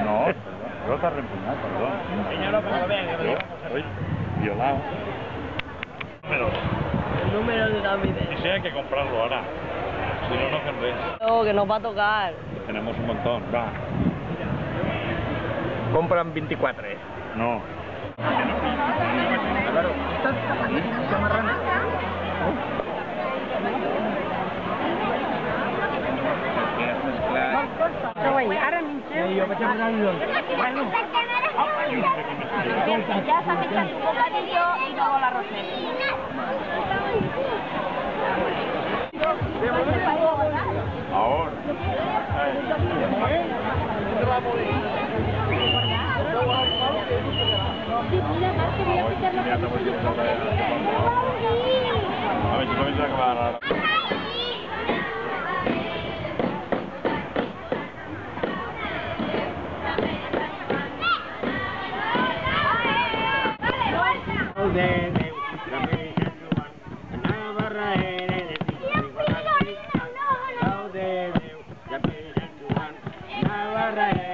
No, no está reempuñado, perdón. Uy, violado. El número de David. Ese hay que comprarlo ahora. Si no, no hacen. No, que nos va a tocar. Tenemos un montón, va. Compran 24. No. Claro, se amarran. Ara minxem. Jo vaig a mirar-lo. Bueno. Ya se ha echado un bocadillo y luego la roseta. Ahora. A ver si no vais a acabar ahora. Navarra